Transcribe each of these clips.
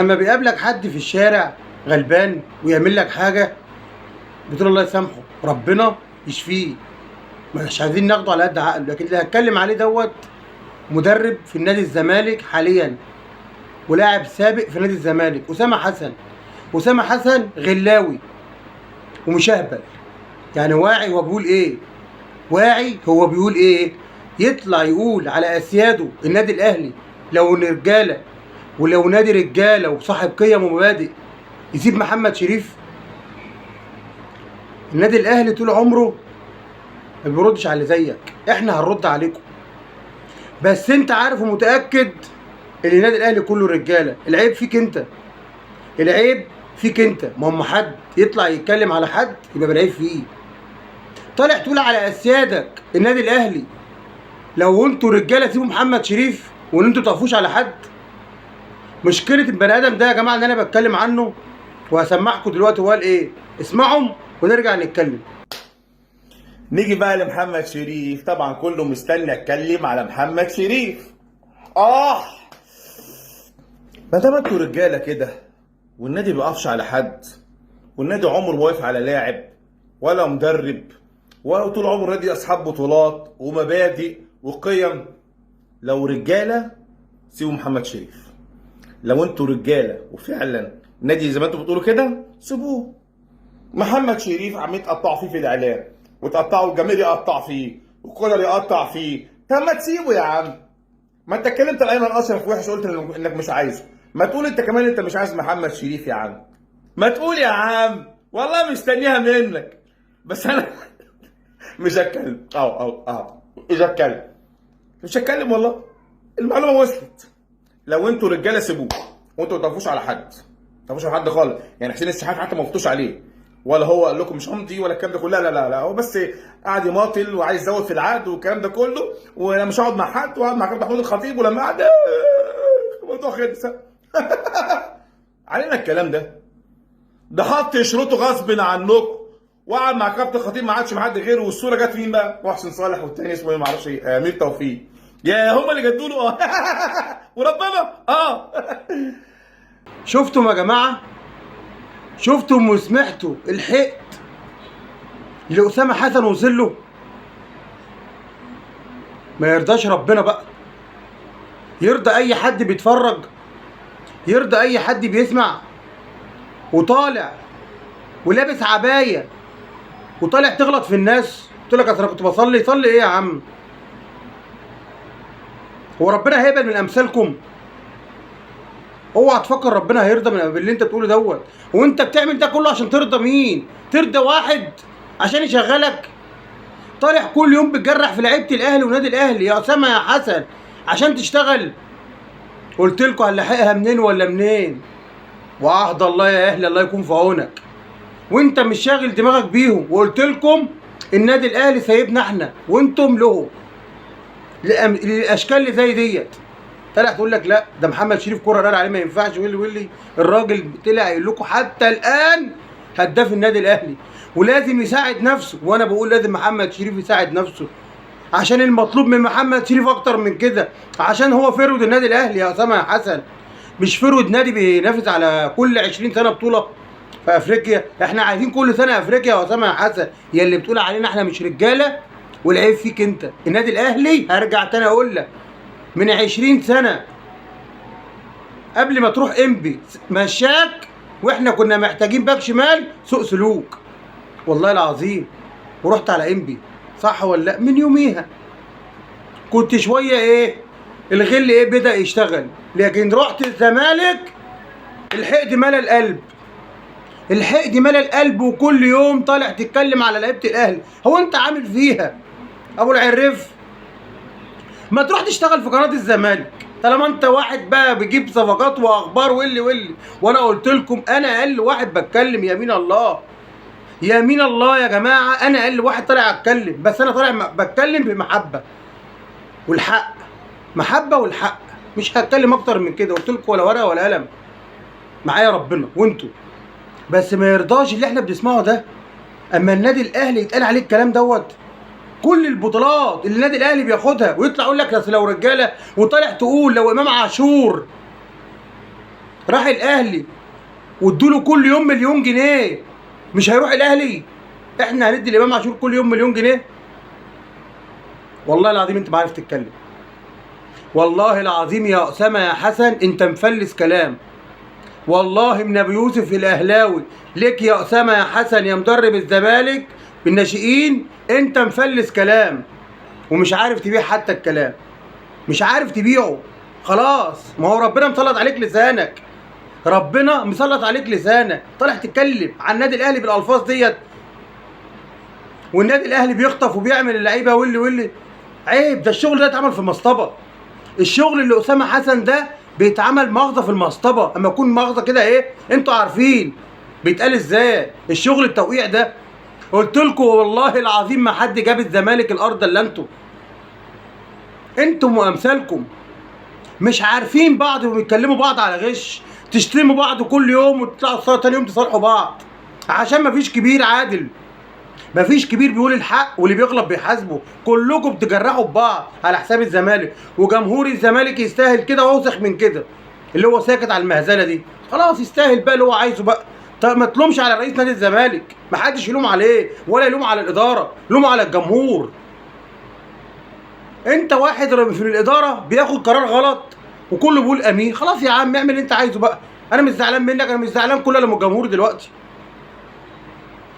اما بيقابلك حد في الشارع غلبان ويعمل لك حاجه بتقول الله يسامحه ربنا يشفيه، مش عايزين ناخده على قد عقله. لكن اللي هتكلم عليه دوت مدرب في نادي الزمالك حاليا ولاعب سابق في نادي الزمالك، اسامه حسن. اسامه حسن غلاوي ومشهبل، يعني واعي هو بيقول ايه، واعي هو بيقول ايه. يطلع يقول على اسياده النادي الاهلي لو رجاله، ولو نادي رجاله وصاحب قيم ومبادئ يسيب محمد شريف؟ النادي الاهلي طول عمره ما بيردش على اللي زيك، احنا هنرد عليكم. بس انت عارف ومتاكد ان النادي الاهلي كله رجاله. العيب فيك انت، العيب فيك انت. ما هم حد يطلع يتكلم على حد يبقى بالعيب فيه. طالع تقول على اسيادك النادي الاهلي لو انتوا رجاله سيبوا محمد شريف وان انتوا تقفوش على حد. مشكله البني ادم ده يا جماعه اللي انا بتكلم عنه، وهسمعكم دلوقتي هو قال ايه. اسمعهم ونرجع نتكلم. نيجي بقى لمحمد شريف. طبعا كله مستني اتكلم على محمد شريف. ما دام انتوا رجاله كده والنادي ما بيقفش على حد، والنادي عمره ما واقف على لاعب ولا مدرب، وطول عمره نادي اصحاب بطولات ومبادئ وقيم، لو رجاله سيبوا محمد شريف. لو انتوا رجاله وفعلا نادي زي ما انتوا بتقولوا كده سيبوه. محمد شريف عم يتقطعوا فيه في الاعلام، وتقطعوا الجماهير يقطع فيه والكولر يقطع فيه. طب ما تسيبه يا عم. ما انت اتكلمت على ايمن اشرف وحش، قلت انك مش عايزه. ما تقول انت كمان انت مش عايز محمد شريف يا عم. ما تقول يا عم، والله مستنيها منك. بس انا مش هتكلم. مش هتكلم والله. المعلومه وصلت. لو انتوا رجاله سيبوه، وانتوا ما تقفوش على حد، ما تقفوش على حد خالص. يعني حسين الشحات حتى ما وقفتوش عليه، ولا هو قال لكم مش همضي ولا الكلام ده كله. لا هو بس قاعد يماطل وعايز يزود في العقد والكلام ده كله، وانا مش هقعد مع حد، وقعد مع كابتن محمود الخطيب، ولما قعد الموضوع خلص. علينا الكلام ده حط شروطه غصب عنكم، وقعد مع كابتن الخطيب ما عادش مع حد غيره. والصوره جت مين بقى؟ محسن صالح والتاني اسمه ايه ما اعرفش ايه، امير توفيق. يا هم اللي جدوا له. وربنا شفتم يا جماعه؟ شفتم وسمعتوا الحقد اللي اسامه حسن وصل له؟ ما يرضاش ربنا بقى؟ يرضى اي حد بيتفرج؟ يرضى اي حد بيسمع؟ وطالع ولابس عبايه وطالع تغلط في الناس، قلت لك اصل انا كنت بصلي. صلي ايه يا عم؟ هو ربنا هيقبل من امثالكم؟ اوعى تفكر ربنا هيرضى من اللي انت بتقوله دوت. وانت بتعمل ده كله عشان ترضى مين؟ ترضى واحد عشان يشغلك؟ طالع كل يوم بتجرح في لعيبه الاهلي ونادي الاهلي يا اسامه يا حسن عشان تشتغل. قلت لكم هنلاحقها منين ولا منين؟ وعهد الله يا اهلي الله يكون في عونك. وانت مش شاغل دماغك بيهم. وقلت لكم النادي الاهلي سايبنا احنا وانتم له للاشكال اللي زي ديت. طلع تقول لك لا ده محمد شريف كوره قال عليه ما ينفعش واللي الراجل طلع يقول لكم حتى الان هداف النادي الاهلي ولازم يساعد نفسه. وانا بقول لازم محمد شريف يساعد نفسه عشان المطلوب من محمد شريف اكتر من كده، عشان هو فرود النادي الاهلي يا اسامه يا حسن، مش فرود نادي بينافس على كل 20 سنه بطوله في افريقيا. احنا عايزين كل سنه افريقيا يا اسامه يا حسن. يا اللي بتقول علينا احنا مش رجاله، والعيب فيك انت. النادي الاهلي هرجع تاني اقول لك من 20 سنه قبل ما تروح انبي مشاك، واحنا كنا محتاجين باك شمال سوء سلوك والله العظيم، ورحت على انبي صح ولا لا؟ من يوميها كنت شويه ايه الغل ايه بدا يشتغل. لكن رحت الزمالك الحقد ملا القلب، الحقد ملا القلب. وكل يوم طالع تتكلم على لعيبه الاهلي. هو انت عامل فيها ابو العريف؟ ما تروح تشتغل في قناه الزمالك طالما انت واحد بقى بيجيب صفقات واخبار واللي. وانا قلت لكم انا اقل واحد بتكلم. يمين الله يمين الله يا جماعه، انا اقل واحد طالع اتكلم. بس انا طالع بتكلم بمحبه والحق، محبه والحق، مش هتكلم اكتر من كده. قلت لكم ولا ورقه ولا قلم، معايا ربنا وانتوا. بس ما يرضاش اللي احنا بنسمعه ده. اما النادي الاهلي يتقال عليه الكلام دوت، كل البطولات اللي النادي الاهلي بياخدها ويطلع يقول لك لو رجاله، وطالع تقول لو امام عاشور راح الاهلي وادوله كل يوم مليون جنيه، مش هيروح الاهلي؟ احنا هندي لامام عاشور كل يوم مليون جنيه؟ والله العظيم انت ما عارف تتكلم. والله العظيم يا اسامه يا حسن انت مفلس كلام. والله من ابو يوسف الاهلاوي ليك يا اسامه يا حسن يا مدرب الزمالك بالناشئين، انت مفلس كلام ومش عارف تبيع حتى الكلام، مش عارف تبيعه. خلاص، ما هو ربنا مسلط عليك لسانك، ربنا مسلط عليك لسانك، طالع تتكلم عن النادي الاهلي بالالفاظ ديت، والنادي الاهلي بيخطف وبيعمل اللعيبه واللي عيب. ده الشغل ده اتعمل في المصطبه. الشغل اللي اسامه حسن ده بيتعمل مغزى في المصطبه، اما يكون مغزى كده ايه انتوا عارفين بيتقال ازاي. الشغل التوقيع ده قلت لكم والله العظيم ما حد جاب الزمالك الارض الا انتم وامثالكم. مش عارفين بعض وبيتكلموا بعض على غش، تشتموا بعض كل يوم وتطلعوا الصلاه تاني يوم تصالحوا بعض، عشان مفيش كبير عادل، مفيش كبير بيقول الحق واللي بيغلط بيحاسبه. كلكم بتجرحوا ببعض على حساب الزمالك، وجمهور الزمالك يستاهل كده واوسخ من كده. اللي هو ساكت على المهزله دي خلاص يستاهل بقى اللي هو عايزه بقى. طب ما تلومش على رئيس نادي الزمالك، محدش يلوم عليه ولا يلوم على الاداره، لوم على الجمهور. انت واحد في الاداره بياخد قرار غلط وكله بيقول امين، خلاص يا عم اعمل اللي انت عايزه بقى. انا مش زعلان منك، انا مش زعلان كل اللي من الجمهور دلوقتي.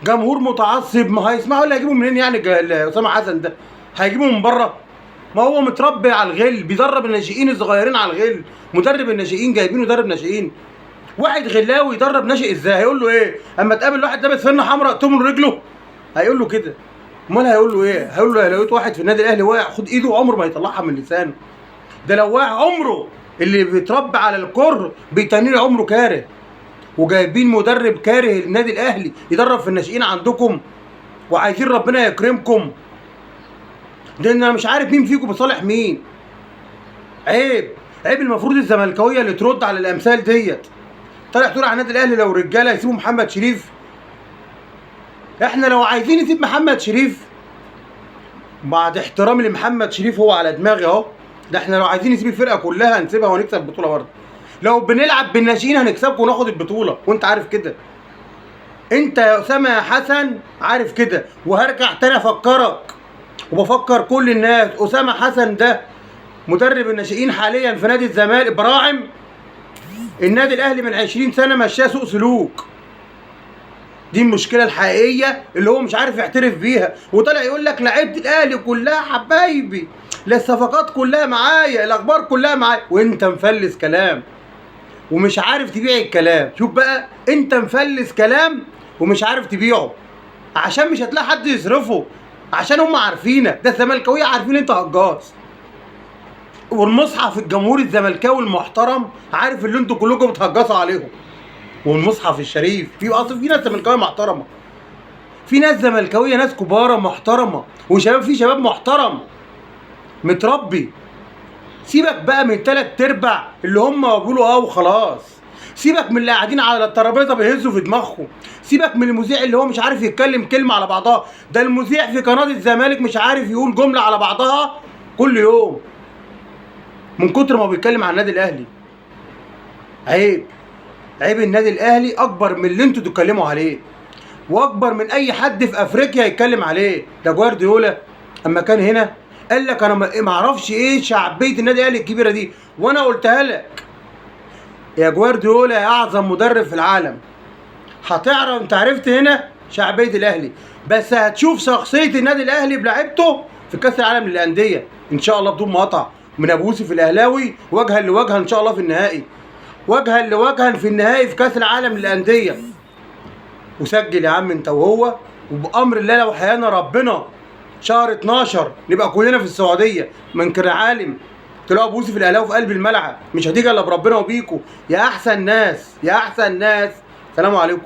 جمهور متعصب، ما هيسمعوا اللي هيجيبوا منين يعني؟ اسامه حسن ده هيجيبوا من بره؟ ما هو متربي على الغل، بيدرب الناشئين الصغيرين على الغل، مدرب الناشئين جايبينه مدرب ناشئين. واحد غلاوي يدرب ناشئ ازاي؟ هيقول له ايه؟ اما تقابل واحد لابس فنه حمراء تمر رجله هيقول له كده؟ امال هيقول له ايه؟ هيقول له لو لقيت واحد في النادي الاهلي واقع خد ايده عمره ما يطلعها من لسانه. ده لو واقع عمره، اللي بيتربى على الكره بيتنين عمره كاره. وجايبين مدرب كاره النادي الاهلي يدرب في الناشئين عندكم وعايزين ربنا يكرمكم. ده انا مش عارف مين فيكم بصالح مين. عيب عيب. المفروض الزملكاويه اللي ترد على الامثال ديت. طالع تقول على النادي الاهلي لو رجاله يسيبوا محمد شريف. احنا لو عايزين نسيب محمد شريف، بعد احترامي لمحمد شريف هو على دماغي اهو، ده احنا لو عايزين نسيب الفرقه كلها هنسيبها ونكسب البطوله برضه. لو بنلعب بالناشئين هنكسبكم وناخد البطوله وانت عارف كده. انت يا اسامه يا حسن عارف كده. وهرجع تاني افكرك وبفكر كل الناس، اسامه حسن ده مدرب الناشئين حاليا في نادي الزمالك براعم. النادي الاهلي من 20 سنه مشاه سوء سلوك. دي المشكله الحقيقيه اللي هو مش عارف يعترف بيها، وطلع يقول لك لعيبه الاهلي كلها حبايبي، لا الصفقات كلها معايا، الاخبار كلها معايا، وانت مفلس كلام ومش عارف تبيع الكلام. شوف بقى، انت مفلس كلام ومش عارف تبيعه، عشان مش هتلاقي حد يصرفه، عشان هم عارفينك. ده الزملكاويه عارفين انت هجاص، والمصحف الجمهوري الزملكاوي المحترم عارف اللي انتوا كلكم بتهجصوا عليهم. والمصحف الشريف في اصل في ناس زملكاويه محترمه، في ناس زملكاويه ناس كباره محترمه، وشباب في شباب محترم متربي. سيبك بقى من 3/4 اللي هم بيقولوا وخلاص. سيبك من اللي قاعدين على الترابيزه بيهزوا في دماغهم. سيبك من المذيع اللي هو مش عارف يتكلم كلمه على بعضها. ده المذيع في قناه الزمالك مش عارف يقول جمله على بعضها كل يوم من كتر ما بيتكلم عن النادي الاهلي. عيب عيب. النادي الاهلي اكبر من اللي انتوا تتكلموا عليه، واكبر من اي حد في افريقيا يتكلم عليه. ده جوارديولا اما كان هنا قال لك انا ما اعرفش ايه شعبيه النادي الاهلي الكبيره دي، وانا قلتها لك يا جوارديولا يا اعظم مدرب في العالم. هتعرف انت عرفت هنا شعبيه الاهلي، بس هتشوف شخصيه النادي الاهلي بلعبته في كاس العالم للانديه ان شاء الله بدون مقاطعه من ابو يوسف الاهلاوي، وجها لوجها ان شاء الله في النهائي، وجها لوجها في النهائي في كاس العالم للانديه. وسجل يا عم انت وهو، وبامر الله لو حيانا ربنا شهر 12 نبقى كلنا في السعوديه من كر عالم تلاقوا ابو يوسف الاهلاوي في قلب الملعب. مش هتيجي الا بربنا وبيكم يا احسن ناس يا احسن ناس. سلام عليكم.